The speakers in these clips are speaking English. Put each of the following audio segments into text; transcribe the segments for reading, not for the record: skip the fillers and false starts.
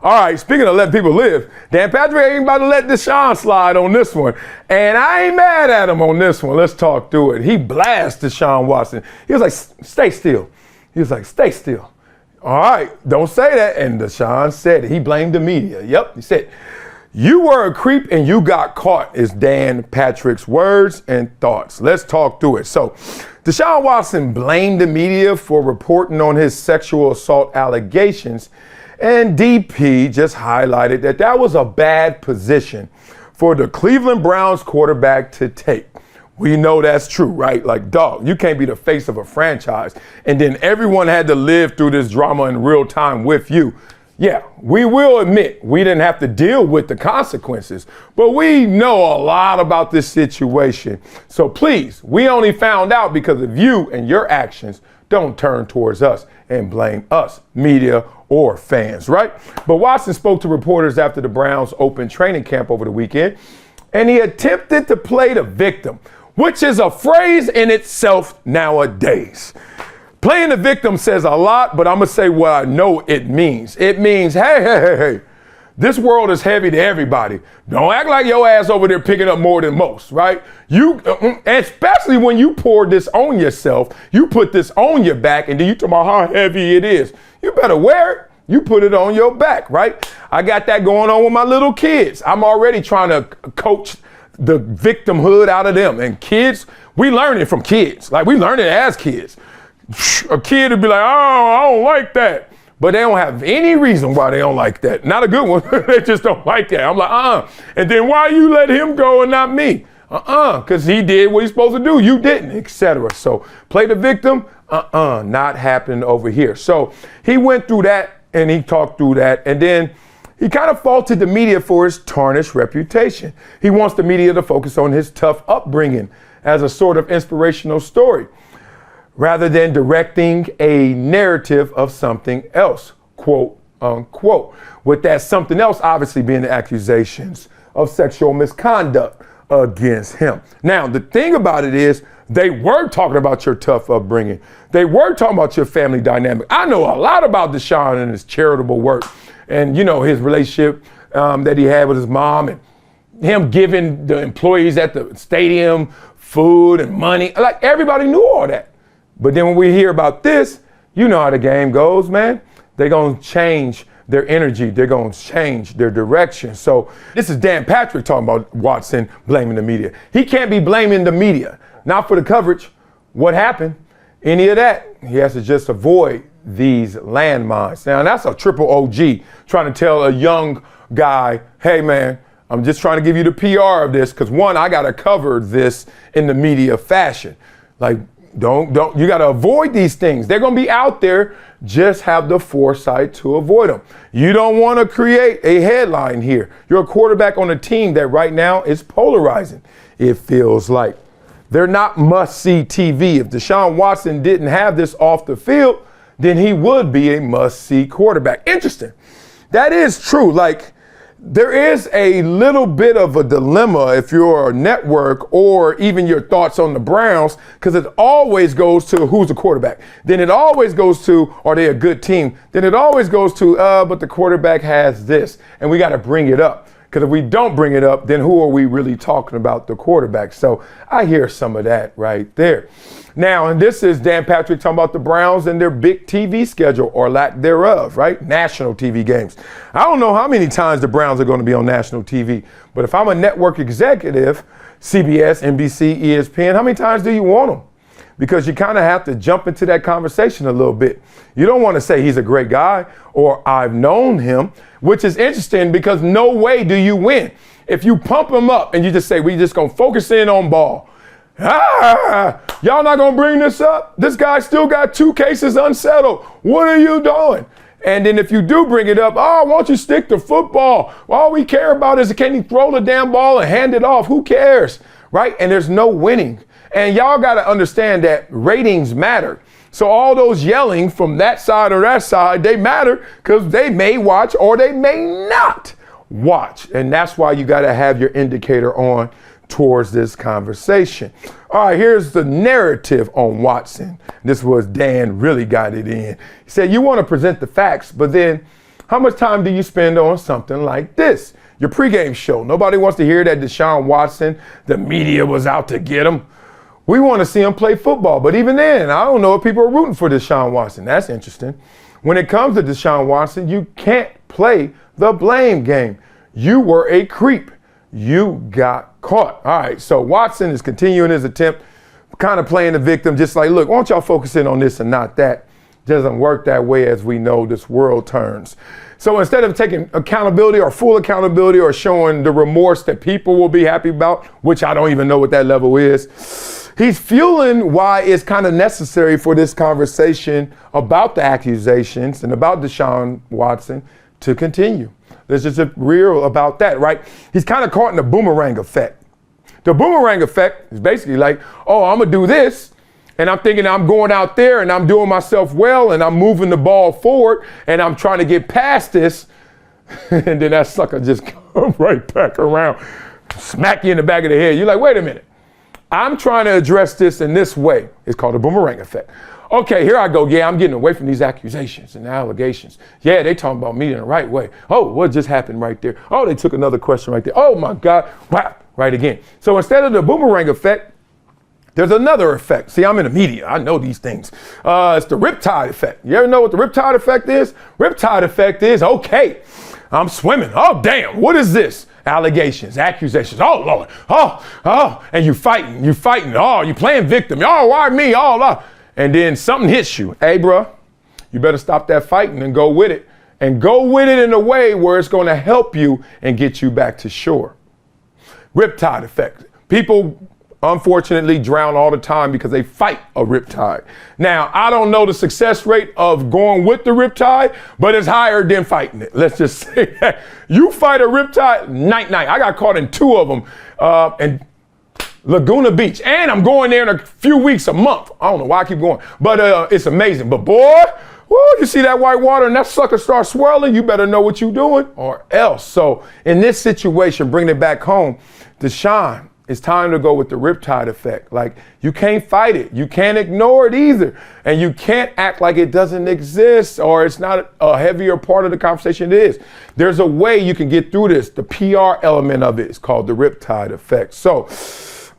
All right, speaking of letting people live, Dan Patrick ain't about to let Deshaun slide on this one. And I ain't mad at him on this one. Let's talk through it. He blasted Deshaun Watson. He was like, stay still. He was like, stay still. All right, don't say that. And Deshaun said it. He blamed the media. Yep, he said, you were a creep and you got caught, is Dan Patrick's words and thoughts. Let's talk through it. So Deshaun Watson blamed the media for reporting on his sexual assault allegations. And DP just highlighted that that was a bad position for the Cleveland Browns quarterback to take. We know that's true, right? Like, dog, you can't be the face of a franchise. And then everyone had to live through this drama in real time with you. Yeah, we will admit we didn't have to deal with the consequences, but we know a lot about this situation. So please, we only found out because of you and your actions. Don't turn towards us and blame us, media or fans, right? But Watson spoke to reporters after the Browns opened training camp over the weekend, and he attempted to play the victim, which is a phrase in itself nowadays. Playing the victim says a lot, but I'm going to say what I know it means. It means, hey, this world is heavy to everybody. Don't act like your ass over there picking up more than most, right? You, especially when you pour this on yourself, you put this on your back, and then you talk about how heavy it is. You better wear it. You put it on your back, right? I got that going on with my little kids. I'm already trying to coach the victimhood out of them. And kids, we learn it from kids. Like, we learn it as kids. A kid would be like, oh, I don't like that. But they don't have any reason why they don't like that. Not a good one. They just don't like that. I'm like, And then why you let him go and not me? Because he did what he's supposed to do. You didn't, etc. So play the victim. Not happening over here. So he went through that and he talked through that. And then he kind of faulted the media for his tarnished reputation. He wants the media to focus on his tough upbringing as a sort of inspirational story, rather than directing a narrative of something else, quote unquote. With that something else obviously being the accusations of sexual misconduct against him. Now, the thing about it is, they were talking about your tough upbringing. They were talking about your family dynamic. I know a lot about Deshaun and his charitable work and, you know, his relationship that he had with his mom and him giving the employees at the stadium food and money. Like, everybody knew all that. But then when we hear about this, you know how the game goes, man. They're going to change their energy. They're going to change their direction. So this is Dan Patrick talking about Watson blaming the media. He can't be blaming the media. Not for the coverage. What happened? Any of that. He has to just avoid these landmines. Now, that's a triple OG trying to tell a young guy, hey, man, I'm just trying to give you the PR of this because, one, I got to cover this in the media fashion. Like, don't, you got to avoid these things. They're going to be out there. Just have the foresight to avoid them. You don't want to create a headline here. You're a quarterback on a team that right now is polarizing, it feels like. They're not must-see TV. If Deshaun Watson didn't have this off the field, then he would be a must-see quarterback. Interesting. That is true. Like, there is a little bit of a dilemma if you're a network or even your thoughts on the Browns, because it always goes to who's the quarterback. Then it always goes to, are they a good team? Then it always goes to, but the quarterback has this, and we got to bring it up. Because if we don't bring it up, then who are we really talking about, the quarterback? So I hear some of that right there. Now, and this is Dan Patrick talking about the Browns and their big TV schedule or lack thereof, right? National TV games. I don't know how many times the Browns are going to be on national TV, but if I'm a network executive, CBS, NBC, ESPN, how many times do you want them? Because you kind of have to jump into that conversation a little bit. You don't want to say he's a great guy or I've known him, which is interesting because no way do you win. If you pump him up and you just say, we just going to focus in on ball. Y'all not going to bring this up? This guy still got 2 cases unsettled. What are you doing? And then if you do bring it up, why don't you stick to football? All we care about is can he throw the damn ball and hand it off? Who cares? Right? And there's no winning. And y'all got to understand that ratings matter. So all those yelling from that side or that side, they matter because they may watch or they may not watch. And that's why you got to have your indicator on towards this conversation. All right, here's the narrative on Watson. This was Dan really got it in. He said, you want to present the facts, but then How much time do you spend on something like this? Your pregame show. Nobody wants to hear that Deshaun Watson, the media was out to get him. We want to see him play football. But even then, I don't know if people are rooting for Deshaun Watson. That's interesting. When it comes to Deshaun Watson, you can't play the blame game. You were a creep. You got caught. All right, so Watson is continuing his attempt, kind of playing the victim, just like, look, why don't y'all focus in on this and not that? Doesn't work that way, as we know this world turns. So instead of taking accountability or full accountability or showing the remorse that people will be happy about, which I don't even know what that level is, he's fueling why it's kind of necessary for this conversation about the accusations and about Deshaun Watson to continue. There's just a real about that, right? He's kind of caught in the boomerang effect. The boomerang effect is basically like, oh, I'm going to do this. And I'm thinking I'm going out there and I'm doing myself well and I'm moving the ball forward and I'm trying to get past this. And then that sucker just come right back around, smack you in the back of the head. You're like, wait a minute. I'm trying to address this in this way. It's called a boomerang effect. Okay, here I go. Yeah, I'm getting away from these accusations and allegations. Yeah, they talking about me in the right way. Oh, what just happened right there? Oh, they took another question right there. Oh my God, wow, right again. So instead of the boomerang effect, there's another effect. See, I'm in the media. I know these things. It's the riptide effect. You ever know what the riptide effect is? Riptide effect is, okay, I'm swimming. Oh, damn, what is this? Allegations, accusations. Oh, Lord. Oh, and you fighting. Oh, you playing victim. Oh, why me? Oh. And then something hits you. Hey, bro, you better stop that fighting and go with it. And go with it in a way where it's going to help you and get you back to shore. Riptide effect. People unfortunately drown all the time because they fight a riptide. Now, I don't know the success rate of going with the riptide, but it's higher than fighting it. Let's just say that. You fight a riptide, night. I got caught in 2 of them in Laguna Beach. And I'm going there in a few weeks, a month. I don't know why I keep going, but it's amazing. But boy, woo, you see that white water and that sucker starts swirling, you better know what you're doing or else. So in this situation, bringing it back home, Deshaun, it's time to go with the riptide effect. Like, you can't fight it. You can't ignore it either. And you can't act like it doesn't exist or it's not a heavier part of the conversation. It is. There's a way you can get through this. The PR element of it is called the riptide effect. So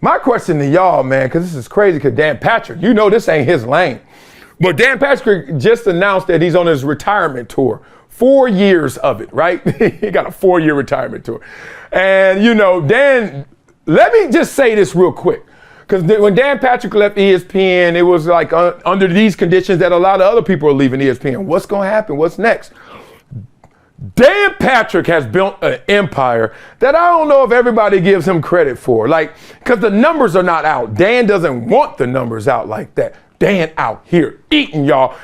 my question to y'all, man, because this is crazy, because Dan Patrick, you know this ain't his lane. But Dan Patrick just announced that he's on his retirement tour. 4 years of it, right? He got a 4-year retirement tour. And, you know, Dan, let me just say this real quick, because when Dan Patrick left ESPN, it was like under these conditions that a lot of other people are leaving ESPN. What's going to happen? What's next? Dan Patrick has built an empire that I don't know if everybody gives him credit for. Like, because the numbers are not out. Dan doesn't want the numbers out like that. Dan out here eating, y'all.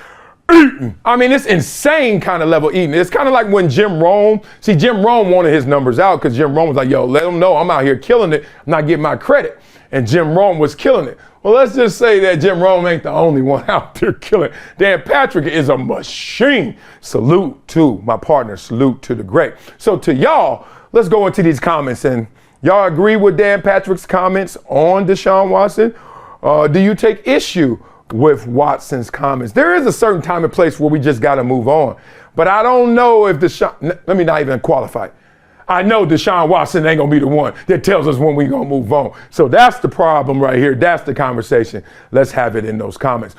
Eating. I mean, it's insane kind of level eating. It's kind of like when Jim Rome wanted his numbers out because Jim Rome was like, yo, let them know I'm out here killing it. I'm not getting my credit. And Jim Rome was killing it. Well, let's just say that Jim Rome ain't the only one out there killing it. Dan Patrick is a machine. Salute to my partner. Salute to the great. So to y'all, let's go into these comments. And y'all agree with Dan Patrick's comments on Deshaun Watson? Do you take issue with Watson's comments? There is a certain time and place where we just got to move on. But I don't know if let me not even qualify. I know Deshaun Watson ain't going to be the one that tells us when we going to move on. So that's the problem right here. That's the conversation. Let's have it in those comments.